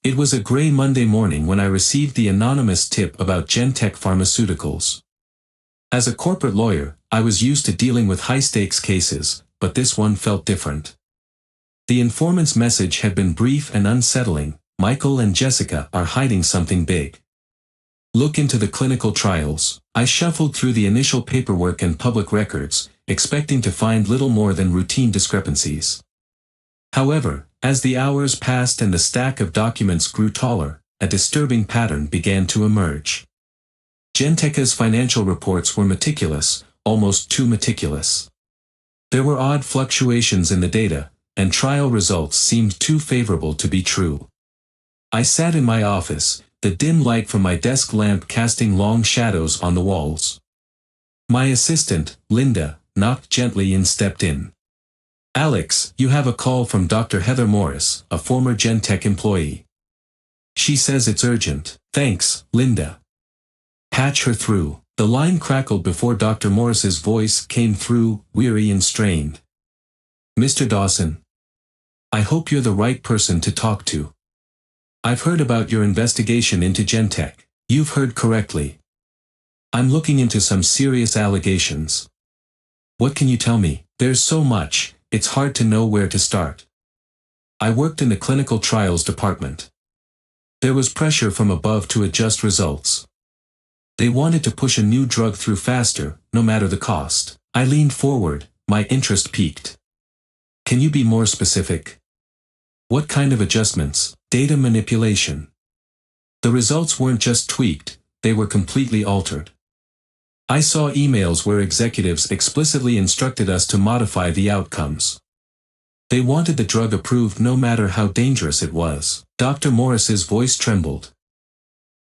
It was a gray Monday morning when I received the anonymous tip about Jentech Pharmaceuticals. As a corporate lawyer, I was used to dealing with high-stakes cases, but this one felt different. The informant's message had been brief and unsettling: Michael and Jessica are hiding something big. Look into the clinical trials. I shuffled through the initial paperwork and public records, expecting to find little more than routine discrepancies. However, as the hours passed and the stack of documents grew taller, a disturbing pattern began to emerge. Jentech's financial reports were meticulous, almost too meticulous. There were odd fluctuations in the data, and trial results seemed too favorable to be true. I sat in my office, the dim light from my desk lamp casting long shadows on the walls. My assistant, Linda, knocked gently and stepped in. "Alex, you have a call from Dr. Heather Morris, a former Jentech employee. She says it's urgent." "Thanks, Linda. Patch her through." The line crackled before Dr. Morris's voice came through, weary and strained. "Mr. Dawson, I hope you're the right person to talk to. I've heard about your investigation into Jentech." "You've heard correctly. I'm looking into some serious allegations." "What can you tell me?" "There's so much, it's hard to know where to start. I worked in the clinical trials department. There was pressure from above to adjust results. They wanted to push a new drug through faster, no matter the cost." I leaned forward, my interest piqued. "Can you be more specific? What kind of adjustments?" "Data manipulation. The results weren't just tweaked, they were completely altered. I saw emails where executives explicitly instructed us to modify the outcomes. They wanted the drug approved no matter how dangerous it was." Dr. Morris's voice trembled.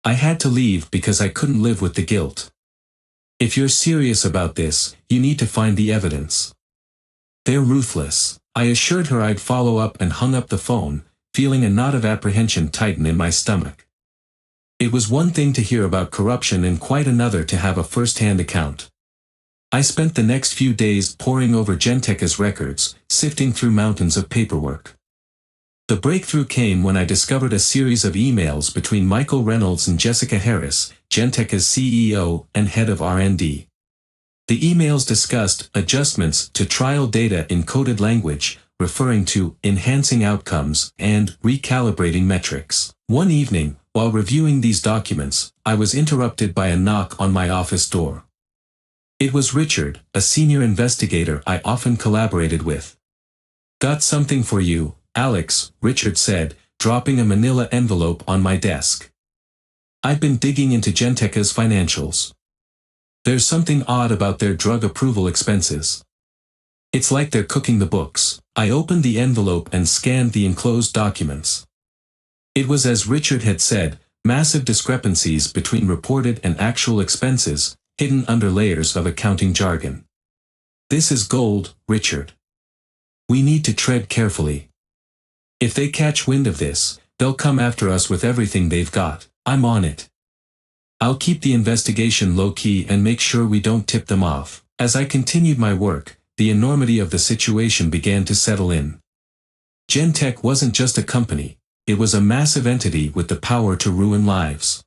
"I had to leave because I couldn't live with the guilt. If you're serious about this, you need to find the evidence. They're ruthless." I assured her I'd follow up and hung up the phone, feeling a knot of apprehension tighten in my stomach. It was one thing to hear about corruption and quite another to have a first-hand account. I spent the next few days poring over Jentech's records, sifting through mountains of paperwork. The breakthrough came when I discovered a series of emails between Michael Reynolds and Jessica Harris, Jentech's CEO and head of R&D. The emails discussed adjustments to trial data in coded language, referring to enhancing outcomes and recalibrating metrics. One evening, while reviewing these documents, I was interrupted by a knock on my office door. It was Richard, a senior investigator I often collaborated with. "Got something for you, Alex," Richard said, dropping a manila envelope on my desk. "I've been digging into Jentech's financials. There's something odd about their drug approval expenses. It's like they're cooking the books." I opened the envelope and scanned the enclosed documents. It was as Richard had said, massive discrepancies between reported and actual expenses, hidden under layers of accounting jargon. "This is gold, Richard. We need to tread carefully. If they catch wind of this, they'll come after us with everything they've got." "I'm on it. I'll keep the investigation low-key and make sure we don't tip them off." As I continued my work, the enormity of the situation began to settle in. Jentech wasn't just a company, it was a massive entity with the power to ruin lives.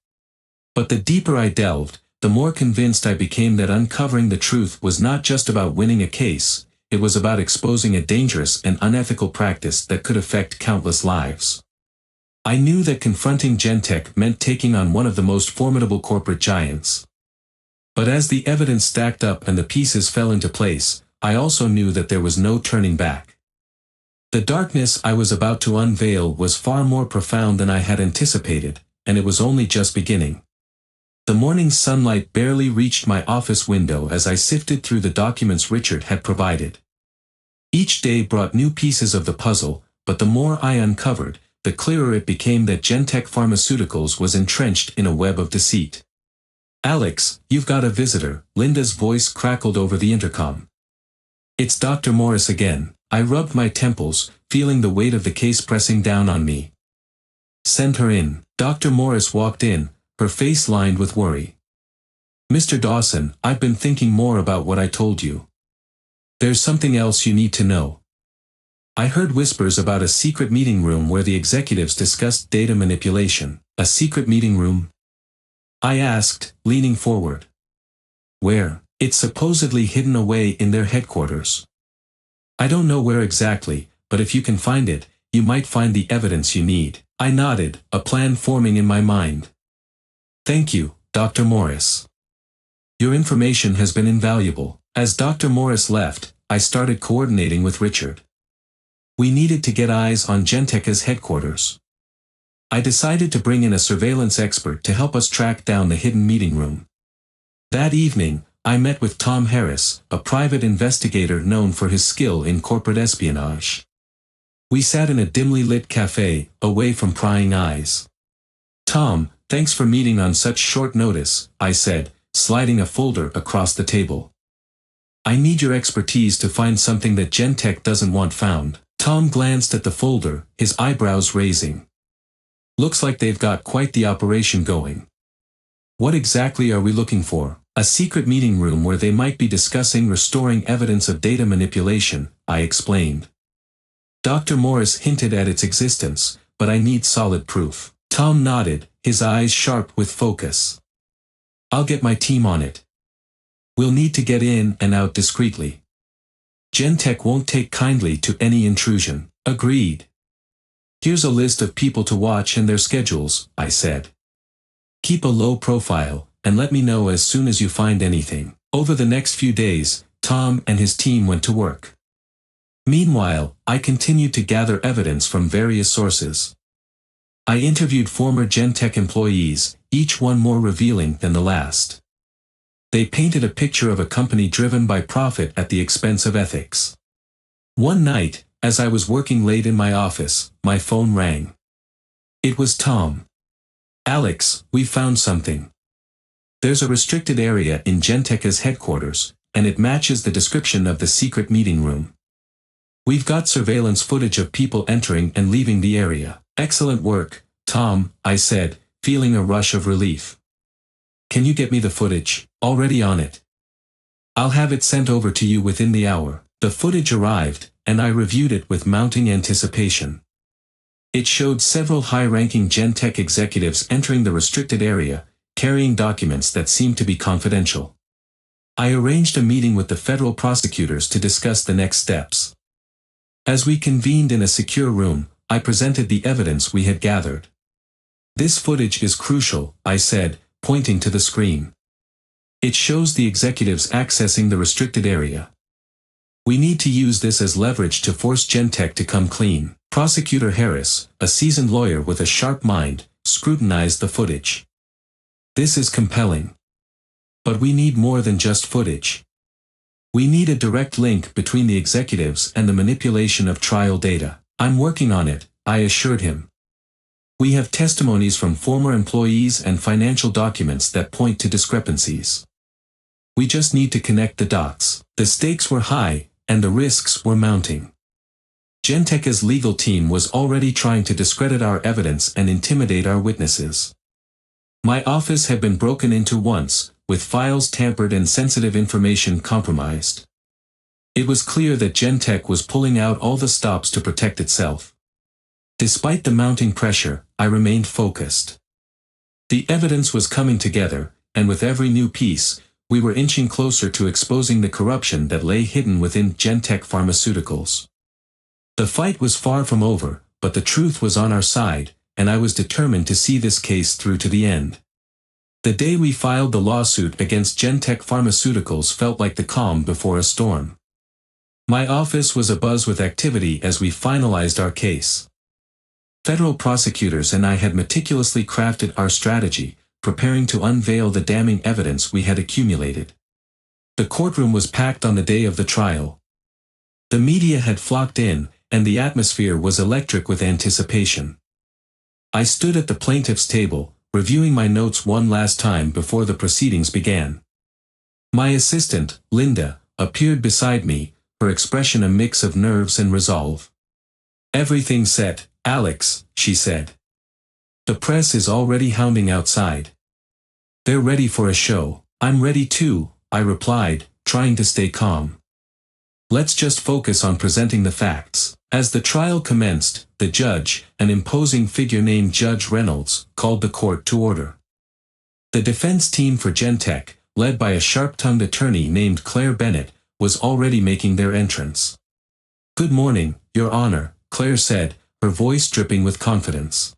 But the deeper I delved, the more convinced I became that uncovering the truth was not just about winning a case, it was about exposing a dangerous and unethical practice that could affect countless lives. I knew that confronting Jentech meant taking on one of the most formidable corporate giants. But as the evidence stacked up and the pieces fell into place, I also knew that there was no turning back. The darkness I was about to unveil was far more profound than I had anticipated, and it was only just beginning. The morning sunlight barely reached my office window as I sifted through the documents Richard had provided. Each day brought new pieces of the puzzle, but the more I uncovered, the clearer it became that Jentech Pharmaceuticals was entrenched in a web of deceit. "Alex, you've got a visitor," Linda's voice crackled over the intercom. "It's Dr. Morris again." I rubbed my temples, feeling the weight of the case pressing down on me. "Send her in." Dr. Morris walked in, her face lined with worry. "Mr. Dawson, I've been thinking more about what I told you. There's something else you need to know." I heard whispers about a secret meeting room where the executives discussed data manipulation. A secret meeting room? I asked, leaning forward. Where? It's supposedly hidden away in their headquarters. I don't know where exactly, but if you can find it, you might find the evidence you need. I nodded, a plan forming in my mind. Thank you, Dr. Morris. Your information has been invaluable. As Dr. Morris left, I started coordinating with Richard. We needed to get eyes on Jentech's headquarters. I decided to bring in a surveillance expert to help us track down the hidden meeting room. That evening, I met with Tom Harris, a private investigator known for his skill in corporate espionage. We sat in a dimly lit cafe, away from prying eyes. Tom, thanks for meeting on such short notice, I said, sliding a folder across the table. I need your expertise to find something that Jentech doesn't want found. Tom glanced at the folder, his eyebrows raising. Looks like they've got quite the operation going. What exactly are we looking for? A secret meeting room where they might be discussing restoring evidence of data manipulation, I explained. Dr. Morris hinted at its existence, but I need solid proof. Tom nodded, his eyes sharp with focus. I'll get my team on it. We'll need to get in and out discreetly. Jentech won't take kindly to any intrusion. Agreed. Here's a list of people to watch and their schedules, I said. Keep a low profile, and let me know as soon as you find anything. Over the next few days, Tom and his team went to work. Meanwhile, I continued to gather evidence from various sources. I interviewed former Jentech employees, each one more revealing than the last. They painted a picture of a company driven by profit at the expense of ethics. One night, as I was working late in my office, my phone rang. It was Tom. Alex, we found something. There's a restricted area in Jentech's headquarters, and it matches the description of the secret meeting room. We've got surveillance footage of people entering and leaving the area. Excellent work, Tom, I said, feeling a rush of relief. Can you get me the footage? Already on it. I'll have it sent over to you within the hour. The footage arrived, and I reviewed it with mounting anticipation. It showed several high-ranking Jentech executives entering the restricted area, carrying documents that seemed to be confidential. I arranged a meeting with the federal prosecutors to discuss the next steps. As we convened in a secure room, I presented the evidence we had gathered. This footage is crucial, I said, pointing to the screen. It shows the executives accessing the restricted area. We need to use this as leverage to force Jentech to come clean. Prosecutor Harris, a seasoned lawyer with a sharp mind, scrutinized the footage. This is compelling. But we need more than just footage. We need a direct link between the executives and the manipulation of trial data. I'm working on it, I assured him. We have testimonies from former employees and financial documents that point to discrepancies. We just need to connect the dots. The stakes were high, and the risks were mounting. Jentech's legal team was already trying to discredit our evidence and intimidate our witnesses. My office had been broken into once, with files tampered and sensitive information compromised. It was clear that Jentech was pulling out all the stops to protect itself. Despite the mounting pressure, I remained focused. The evidence was coming together, and with every new piece, we were inching closer to exposing the corruption that lay hidden within Jentech Pharmaceuticals. The fight was far from over, but the truth was on our side, and I was determined to see this case through to the end. The day we filed the lawsuit against Jentech Pharmaceuticals felt like the calm before a storm. My office was abuzz with activity as we finalized our case. Federal prosecutors and I had meticulously crafted our strategy, preparing to unveil the damning evidence we had accumulated. The courtroom was packed on the day of the trial. The media had flocked in, and the atmosphere was electric with anticipation. I stood at the plaintiff's table, reviewing my notes one last time before the proceedings began. My assistant, Linda, appeared beside me, her expression a mix of nerves and resolve. "Everything's set, Alex," she said. "The press is already hounding outside. They're ready for a show." "I'm ready too," I replied, trying to stay calm. "Let's just focus on presenting the facts." As the trial commenced, the judge, an imposing figure named Judge Reynolds, called the court to order. The defense team for Jentech, led by a sharp-tongued attorney named Claire Bennett, was already making their entrance. "Good morning, Your Honor," Claire said, her voice dripping with confidence.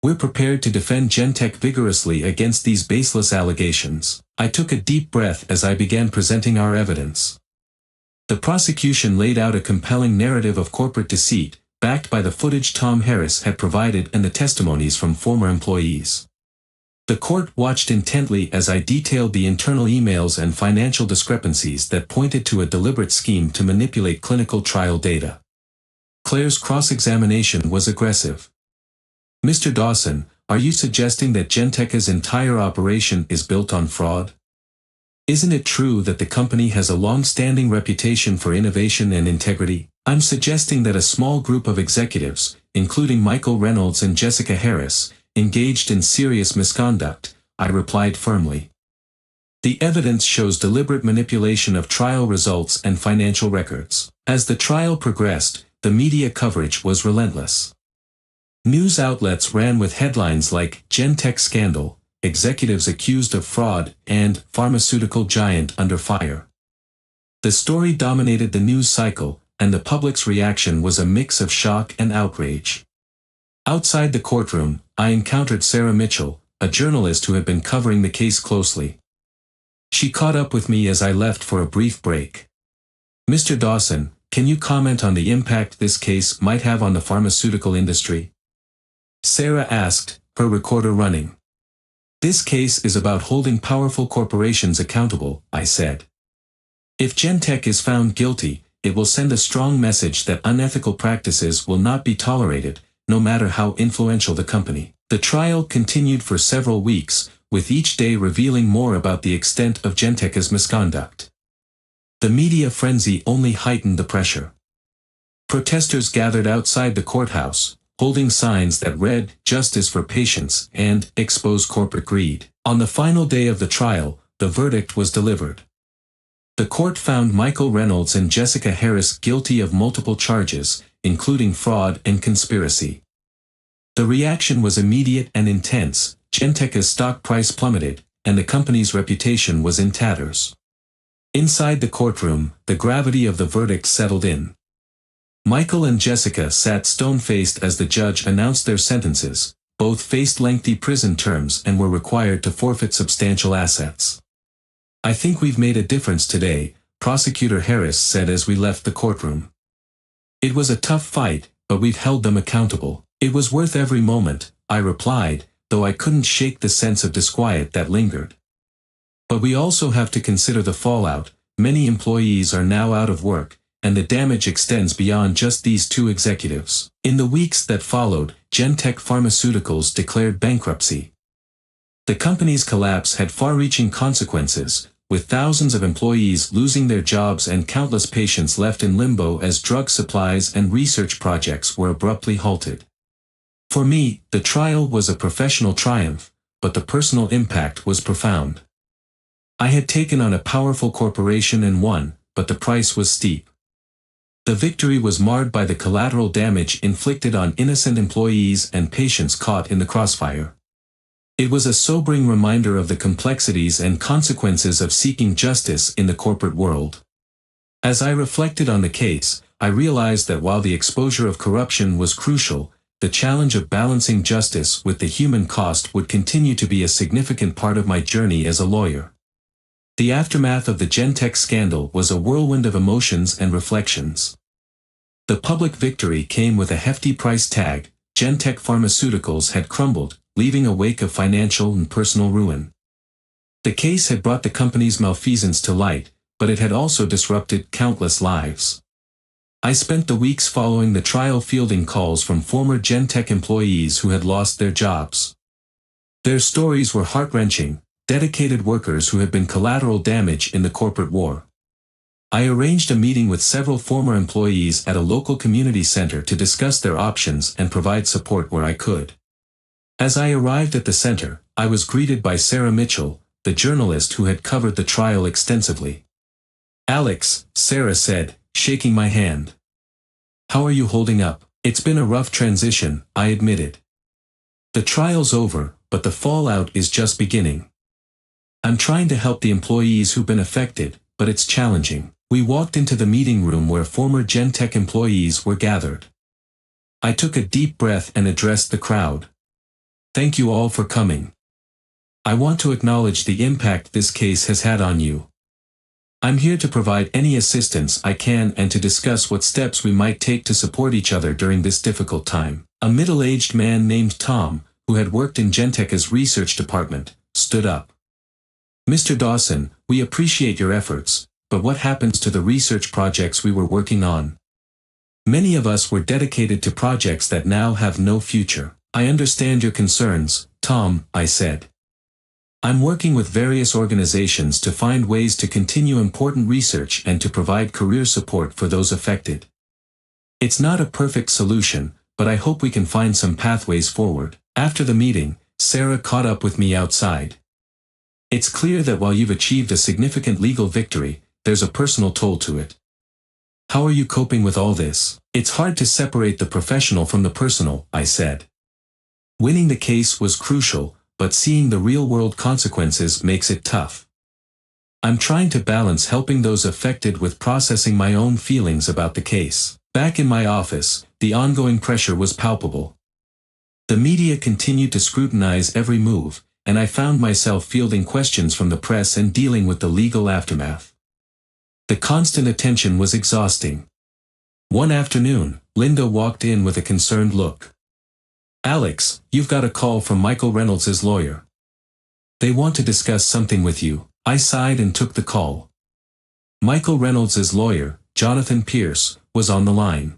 "We're prepared to defend Jentech vigorously against these baseless allegations." I took a deep breath as I began presenting our evidence. The prosecution laid out a compelling narrative of corporate deceit, backed by the footage Tom Harris had provided and the testimonies from former employees. The court watched intently as I detailed the internal emails and financial discrepancies that pointed to a deliberate scheme to manipulate clinical trial data. Claire's cross-examination was aggressive. "Mr. Dawson, are you suggesting that Jentech's entire operation is built on fraud? Isn't it true that the company has a long-standing reputation for innovation and integrity?" "I'm suggesting that a small group of executives, including Michael Reynolds and Jessica Harris, engaged in serious misconduct," I replied firmly. "The evidence shows deliberate manipulation of trial results and financial records." As the trial progressed, the media coverage was relentless. News outlets ran with headlines like "Jentech Scandal," "Executives Accused of Fraud," and "Pharmaceutical Giant Under Fire." The story dominated the news cycle, and the public's reaction was a mix of shock and outrage. Outside the courtroom, I encountered Sarah Mitchell, a journalist who had been covering the case closely. She caught up with me as I left for a brief break. "Mr. Dawson, can you comment on the impact this case might have on the pharmaceutical industry?" Sarah asked, her recorder running. "This case is about holding powerful corporations accountable," I said. "If Jentech is found guilty, it will send a strong message that unethical practices will not be tolerated, no matter how influential the company." The trial continued for several weeks, with each day revealing more about the extent of Jentech's misconduct. The media frenzy only heightened the pressure. Protesters gathered outside the courthouse, holding signs that read, "Justice for Patients," and "Expose Corporate Greed." On the final day of the trial, the verdict was delivered. The court found Michael Reynolds and Jessica Harris guilty of multiple charges, including fraud and conspiracy. The reaction was immediate and intense. Jentech's stock price plummeted, and the company's reputation was in tatters. Inside the courtroom, the gravity of the verdict settled in. Michael and Jessica sat stone-faced as the judge announced their sentences. Both faced lengthy prison terms and were required to forfeit substantial assets. "I think we've made a difference today," Prosecutor Harris said as we left the courtroom. "It was a tough fight, but we've held them accountable." "It was worth every moment," I replied, though I couldn't shake the sense of disquiet that lingered. "But we also have to consider the fallout. Many employees are now out of work, and the damage extends beyond just these two executives." In the weeks that followed, Jentech Pharmaceuticals declared bankruptcy. The company's collapse had far-reaching consequences, with thousands of employees losing their jobs and countless patients left in limbo as drug supplies and research projects were abruptly halted. For me, the trial was a professional triumph, but the personal impact was profound. I had taken on a powerful corporation and won, but the price was steep. The victory was marred by the collateral damage inflicted on innocent employees and patients caught in the crossfire. It was a sobering reminder of the complexities and consequences of seeking justice in the corporate world. As I reflected on the case, I realized that while the exposure of corruption was crucial, the challenge of balancing justice with the human cost would continue to be a significant part of my journey as a lawyer. The aftermath of the Jentech scandal was a whirlwind of emotions and reflections. The public victory came with a hefty price tag. Jentech Pharmaceuticals had crumbled, leaving a wake of financial and personal ruin. The case had brought the company's malfeasance to light, but it had also disrupted countless lives. I spent the weeks following the trial fielding calls from former Jentech employees who had lost their jobs. Their stories were heart-wrenching, dedicated workers who had been collateral damage in the corporate war. I arranged a meeting with several former employees at a local community center to discuss their options and provide support where I could. As I arrived at the center, I was greeted by Sarah Mitchell, the journalist who had covered the trial extensively. "Alex," Sarah said, shaking my hand. How are you holding up? It's been a rough transition, I admitted. The trial's over, but the fallout is just beginning. I'm trying to help the employees who've been affected, but it's challenging. We walked into the meeting room where former Jentech employees were gathered. I took a deep breath and addressed the crowd. Thank you all for coming. I want to acknowledge the impact this case has had on you. I'm here to provide any assistance I can and to discuss what steps we might take to support each other during this difficult time. A middle-aged man named Tom, who had worked in Jentech's research department, stood up. Mr. Dawson, we appreciate your efforts, but what happens to the research projects we were working on? Many of us were dedicated to projects that now have no future. I understand your concerns, Tom, I said. I'm working with various organizations to find ways to continue important research and to provide career support for those affected. It's not a perfect solution, but I hope we can find some pathways forward. After the meeting, Sarah caught up with me outside. It's clear that while you've achieved a significant legal victory, there's a personal toll to it. How are you coping with all this? It's hard to separate the professional from the personal, I said. Winning the case was crucial, but seeing the real-world consequences makes it tough. I'm trying to balance helping those affected with processing my own feelings about the case. Back in my office, the ongoing pressure was palpable. The media continued to scrutinize every move, and I found myself fielding questions from the press and dealing with the legal aftermath. The constant attention was exhausting. One afternoon, Linda walked in with a concerned look. Alex, you've got a call from Michael Reynolds' lawyer. They want to discuss something with you. I sighed and took the call. Michael Reynolds' lawyer, Jonathan Pierce, was on the line.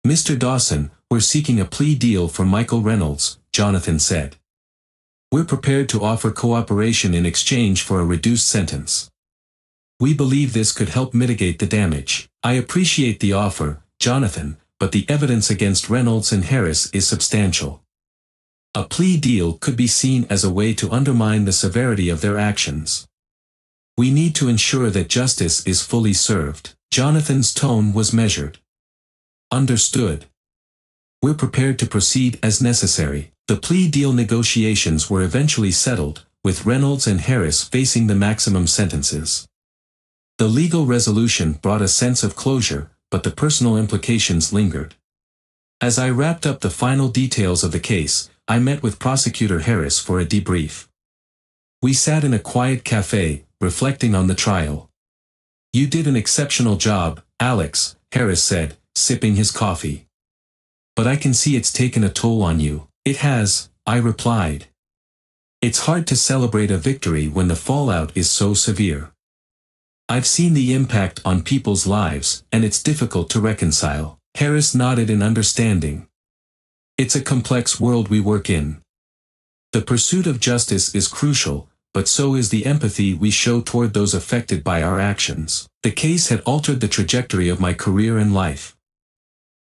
Mr. Dawson, we're seeking a plea deal for Michael Reynolds, Jonathan said. We're prepared to offer cooperation in exchange for a reduced sentence. We believe this could help mitigate the damage. I appreciate the offer, Jonathan, but the evidence against Reynolds and Harris is substantial. A plea deal could be seen as a way to undermine the severity of their actions. We need to ensure that justice is fully served. Jonathan's tone was measured. Understood. We're prepared to proceed as necessary. The plea deal negotiations were eventually settled, with Reynolds and Harris facing the maximum sentences. The legal resolution brought a sense of closure, but the personal implications lingered. As I wrapped up the final details of the case, I met with Prosecutor Harris for a debrief. We sat in a quiet cafe, reflecting on the trial. You did an exceptional job, Alex, Harris said, sipping his coffee. But I can see it's taken a toll on you. It has, I replied. It's hard to celebrate a victory when the fallout is so severe. I've seen the impact on people's lives, and it's difficult to reconcile. Harris nodded in understanding. It's a complex world we work in. The pursuit of justice is crucial, but so is the empathy we show toward those affected by our actions. The case had altered the trajectory of my career and life.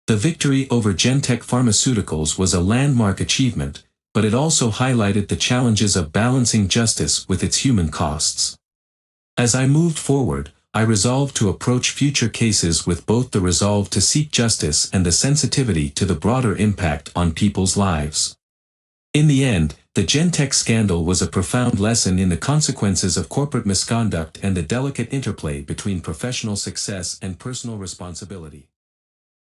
The victory over Jentech Pharmaceuticals was a landmark achievement, but it also highlighted the challenges of balancing justice with its human costs. As I moved forward, I resolved to approach future cases with both the resolve to seek justice and the sensitivity to the broader impact on people's lives. In the end, the Jentech scandal was a profound lesson in the consequences of corporate misconduct and the delicate interplay between professional success and personal responsibility.